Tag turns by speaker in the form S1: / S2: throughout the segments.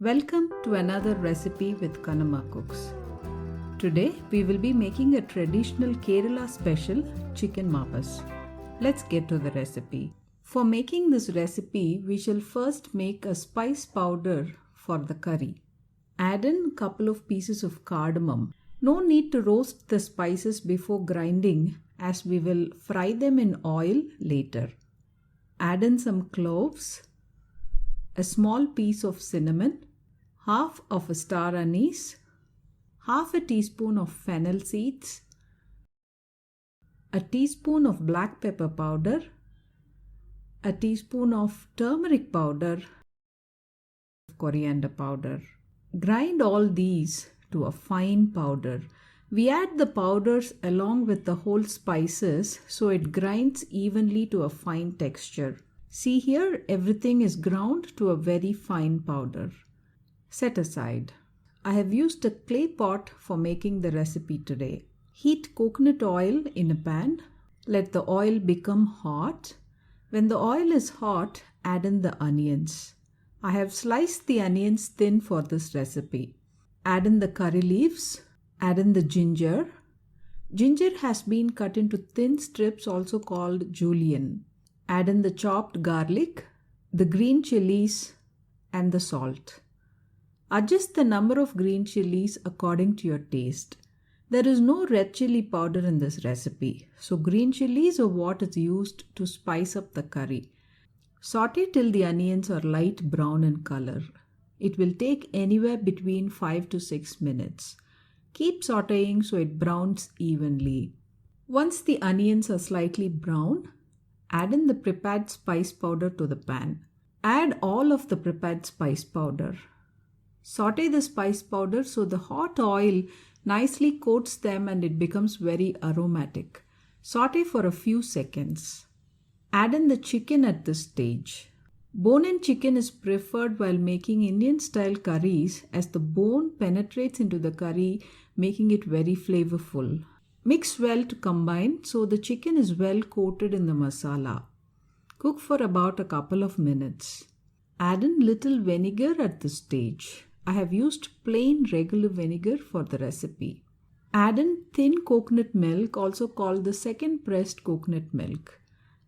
S1: Welcome to another recipe with Kanama Cooks. Today we will be making a traditional Kerala special chicken mappas. Let's get to the recipe. For making this recipe, we shall first make a spice powder for the curry. Add in a couple of pieces of cardamom. No need to roast the spices before grinding as we will fry them in oil later. Add in some cloves, a small piece of cinnamon, half of a star anise, half a teaspoon of fennel seeds, a teaspoon of black pepper powder, a teaspoon of turmeric powder, coriander powder. Grind all these to a fine powder. We add the powders along with the whole spices so it grinds evenly to a fine texture. See here, everything is ground to a very fine powder. Set aside. I have used a clay pot for making the recipe today. Heat coconut oil in a pan. Let the oil become hot. When the oil is hot, add in the onions. I have sliced the onions thin for this recipe. Add in the curry leaves. Add in the ginger. Ginger has been cut into thin strips, also called julienne. Add in the chopped garlic, the green chillies, and the salt. Adjust the number of green chillies according to your taste. There is no red chilli powder in this recipe, so green chillies are what is used to spice up the curry. Saute till the onions are light brown in color. It will take anywhere between 5 to 6 minutes. Keep sauteing so it browns evenly. Once the onions are slightly brown, add in the prepared spice powder to the pan. Add all of the prepared spice powder. Saute the spice powder so the hot oil nicely coats them and it becomes very aromatic. Saute for a few seconds. Add in the chicken at this stage. Bone-in chicken is preferred while making Indian-style curries as the bone penetrates into the curry, making it very flavorful. Mix well to combine so the chicken is well coated in the masala. Cook for about a couple of minutes. Add in little vinegar at this stage. I have used plain regular vinegar for the recipe. Add in thin coconut milk, also called the second pressed coconut milk.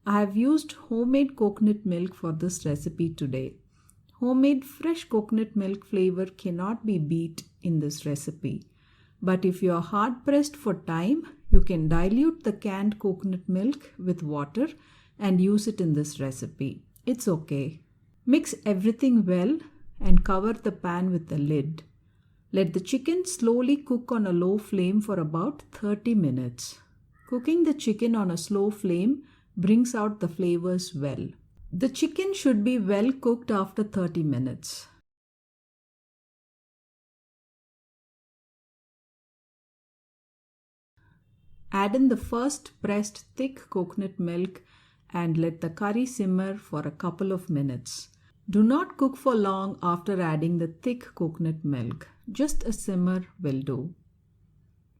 S1: I have used homemade coconut milk for this recipe today. Homemade fresh coconut milk flavor cannot be beat in this recipe. But if you are hard pressed for time, you can dilute the canned coconut milk with water and use it in this recipe. It's okay. Mix everything well and cover the pan with the lid. Let the chicken slowly cook on a low flame for about 30 minutes. Cooking the chicken on a slow flame brings out the flavors well. The chicken should be well cooked after 30 minutes. Add in the first pressed thick coconut milk and let the curry simmer for a couple of minutes. Do not cook for long after adding the thick coconut milk. Just a simmer will do.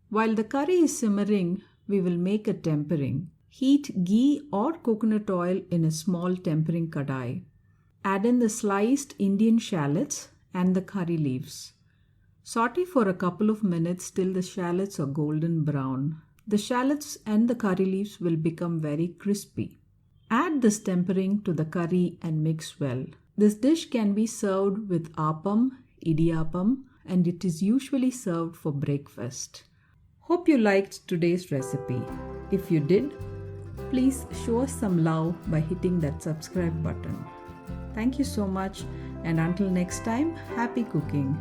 S1: While the curry is simmering, we will make a tempering. Heat ghee or coconut oil in a small tempering kadai. Add in the sliced Indian shallots and the curry leaves. Saute for a couple of minutes till the shallots are golden brown. The shallots and the curry leaves will become very crispy. Add this tempering to the curry and mix well. This dish can be served with appam, idiyappam, and it is usually served for breakfast. Hope you liked today's recipe. If you did, please show us some love by hitting that subscribe button. Thank you so much, and until next time, happy cooking.